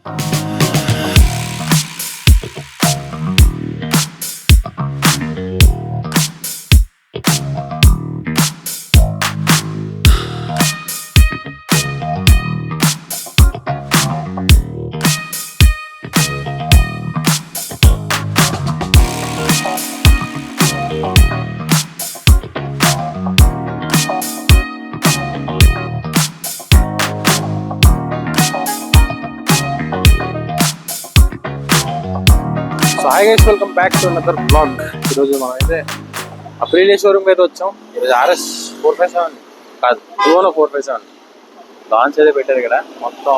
So hi guys, welcome back to another blog. ఈరోజు మనం అయితే అప్రిలియా షోరూమ్కి అయితే వచ్చాం. ఈరోజు RS 457 కాదు, Luno 457 లాంచ్ అయితే పెట్టారు ఇక్కడ. మొత్తం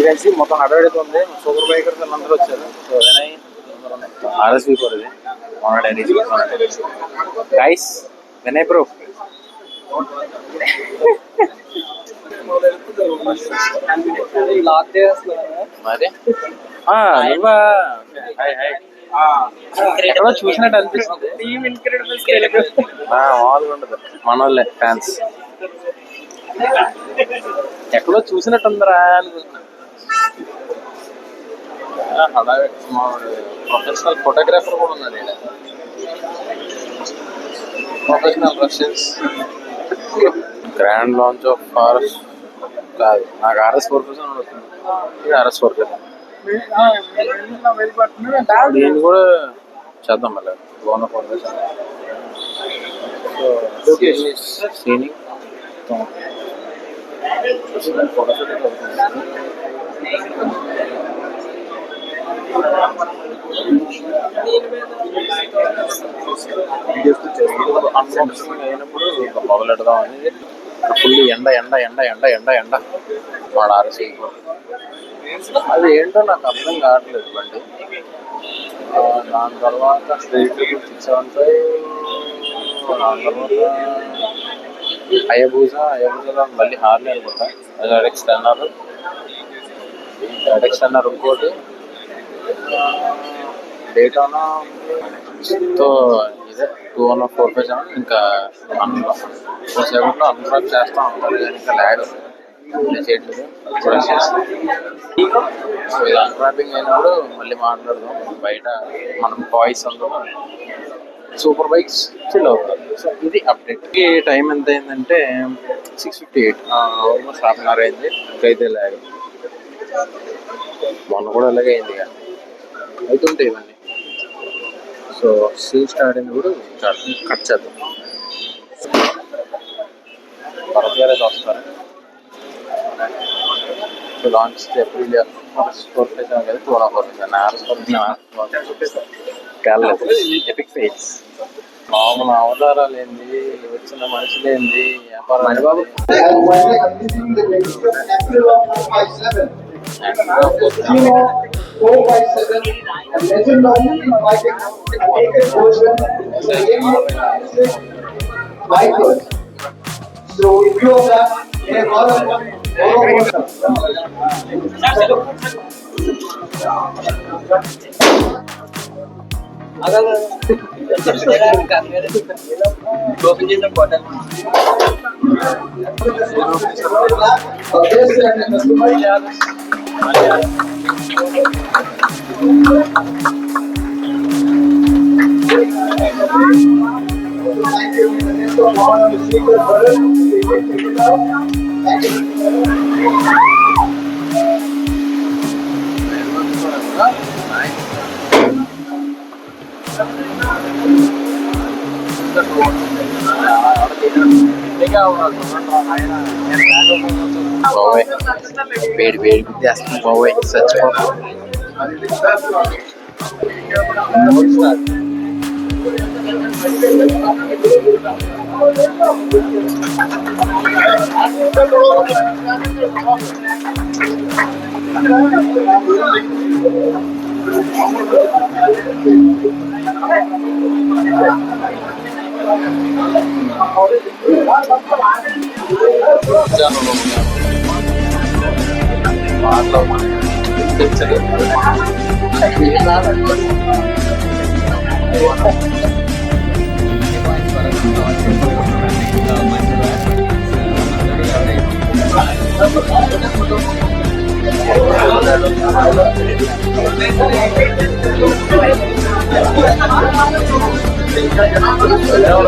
కలిసి మొత్తం హడావిడితో ఉంది. సూపర్ బైకర్స్ అందరూ వచ్చారు. సో వినయ్ RS V4 ఇది మన డైరీ గైస్. వినయ్ బ్రో మరి ఎక్కడో చూసినట్టు అనిపిస్తుంది. మామూలుగా ఉండదు, మన వాళ్ళే ఫ్యాన్స్. ఎక్కడో చూసినట్టు ఉందరా అనుకుంటున్నా. ప్రొఫెషనల్ ఫోటోగ్రాఫర్ కూడా ఉన్నాడు ఇక్కడ. Professional Russians. Grand launch of RS కాదు, నాకు RS 457 వస్తుంది. ఇది RS 457. దీన్ని కూడా చేద్దాం మళ్ళీ. Luno 457 సీనింగ్ అన్బాక్సింగ్ అయినప్పుడు మొదలెడదాం అనేది. ఫుల్ ఎండ ఎండ ఎండ ఎండ ఎండ ఎండ వాడు RS అది ఏంటో నాకు అర్థం కావట్లేదు బండి. దాని తర్వాత స్ట్రీట్ 675, దాని తర్వాత అయబూజాలో మళ్ళీ హార్లీ అనుకుంటా. ZX 10R ఇంకోటి డేటానా. తో ఇదే Luno 457 ఇంకా సేపట్లో అన్బ్లాక్ చేస్తూ ఉంటారు. ఇంకా ల్యాడ్ చేయట్లేదు. సో ఇది అన్రాపింగ్ అయినప్పుడు మళ్ళీ మాట్లాడదాం. బయట మనం బాయ్స్ అందరూ సూపర్ బైక్స్ చిల్ అవుతారు. సో ఇది అప్డేట్. టైం ఎంత అయిందంటే 6:58, ఆల్మోస్ట్ ½ గంట అయింది. ఇంకైతే ల్యాగ్. మొన్న కూడా అలాగే అయింది ఇక అవుతుంటాయి ఇవన్నీ. సో సీల్ స్టార్ట్ అయినప్పుడు కట్ చేద్దాం. భరత్ గారు అయితే వస్తారు. సో లాంచ్ అప్రిలియా 457 కదా, Luno 457 కాలేదు. ఎపిక్ ఫేస్ మామూలు అవతారాలు ఏంది, వచ్చిన మనుషులేంది, వ్యాపారం బాబు. So if you have that, they are all of them. వేడి వేడి చేస్తుంది బాబోయ్, చచ్చిపోతాం.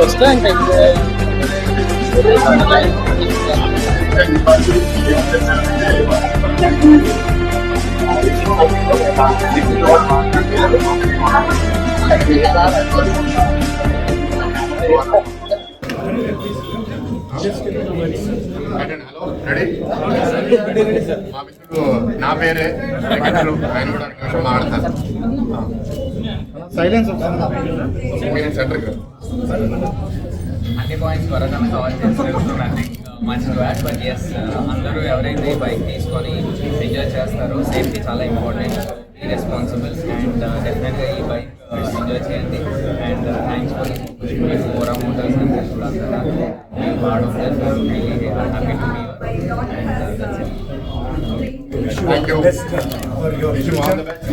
వస్తే ఇంకా మా మిత్రుడు నా పేరే వెంకటరు, ఆయన కూడా నిమిషం మాట్లాడతారు. సైలెన్స్ సెంటర్ అన్ని పాయింట్స్ త్వరగా సాల్వ్ చేస్తారు. Nothing much to add, but yes అందరూ ఎవరైతే ఈ బైక్ తీసుకొని ఎంజాయ్ చేస్తారో సేఫ్టీ చాలా ఇంపార్టెంట్, ఈ రెస్పాన్సిబుల్ అండ్ డెఫినెట్గా ఈ బైక్ ఎంజాయ్ చేయండి. And thanks for Vora Motors and వాడడం happy to thank you. Wish you all the best.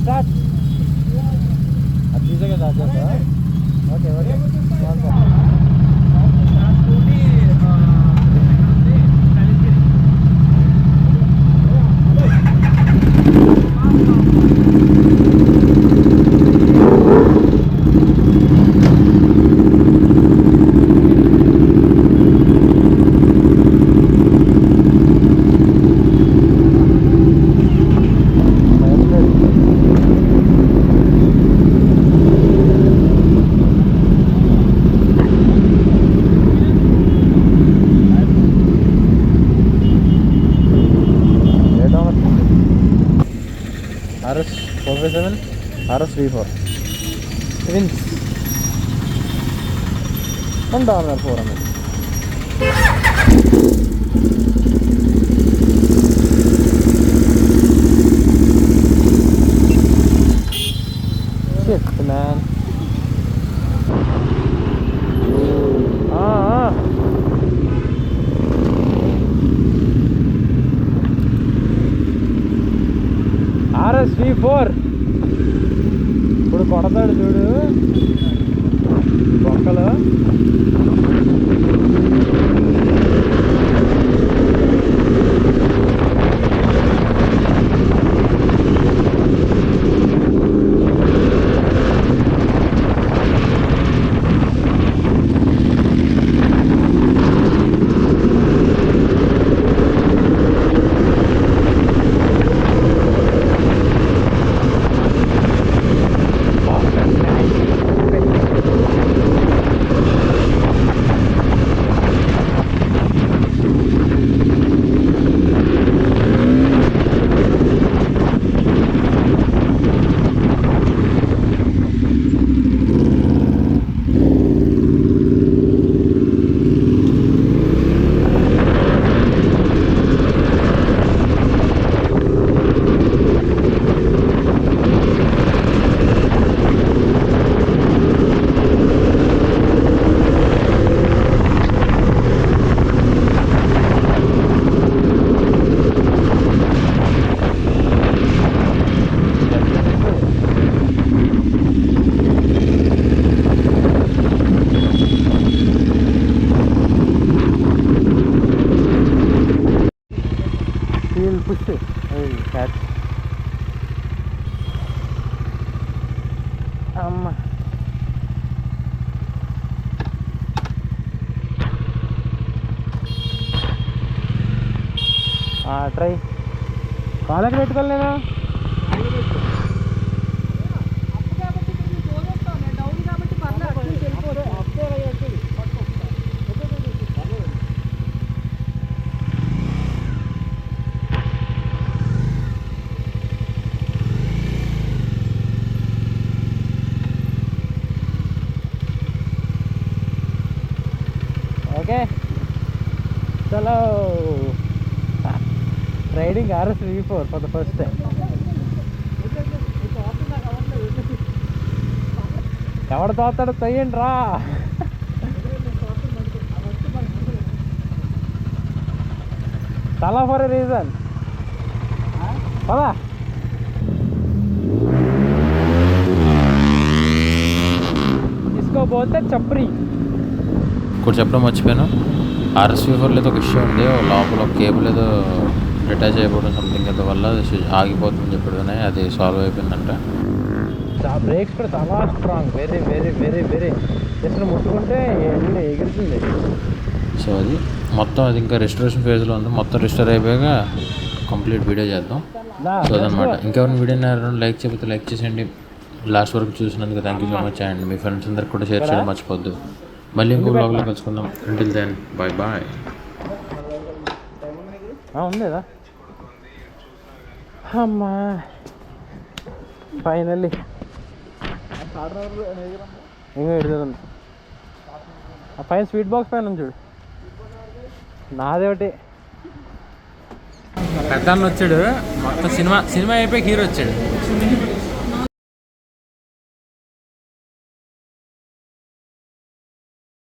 Start అది ఈజీగా దాకా okay okay RS 457 RS V4 wins and Dominar 400. Shit man. RS V4 ఇప్పుడు కొడతాడు చూడు బొక్కలు. Push it. Hey, catch. ట్రై కాలకి పెట్టుకోలేదా? Okay, chalo. Riding RS V4 for the first time. ఎవడు తోస్తాడు తొయ్యండి రా. తలా ఫర్ ఎ రీజన్. పదా తీసుకోపోతే చప్రి. ఇప్పుడు చెప్పడం మర్చిపోయాను, RS-V4లో ఏదో ఒక ఇష్యూ ఉంది. లోపల కేబుల్ ఏదో డిటాచ్ అయిపోవడం సంథింగ్ ఏదో వల్ల ఆగిపోతుందని చెప్పడం, అది సాల్వ్ అయిపోయిందంట. బ్రేక్స్ కూడా చాలా strong, very very very very. Just ముట్టుకుంటే ఎగురుతుంది. సో అది మొత్తం అది ఇంకా రెస్టరేషన్ ఫేజ్లో ఉంది. మొత్తం రిస్టోర్ అయిపోయాక కంప్లీట్ వీడియో చేద్దాం. సో అదనమాట. ఇంకెవరిని వీడియో లైక్ చేయకపోతే లైక్ చేసేయండి. లాస్ట్ వరకు చూసినందుకు thank you so much. And మీ ఫ్రెండ్స్ అందరికి కూడా షేర్ చేయడం మర్చిపోద్దు. మళ్ళీ ఇంకో బ్లాగ్లో కలుసుకుందాం. Until then bye bye. ఉందేదా అమ్మా ఫైనల్లీ ఇంకా ఎడుతుంది. ఆ పైన స్వీట్ బాక్స్ పైన చూడు, నాదే ఒకటి. పెద్ద వచ్చాడు, మొత్తం సినిమా అయిపోయి హీరో వచ్చాడు.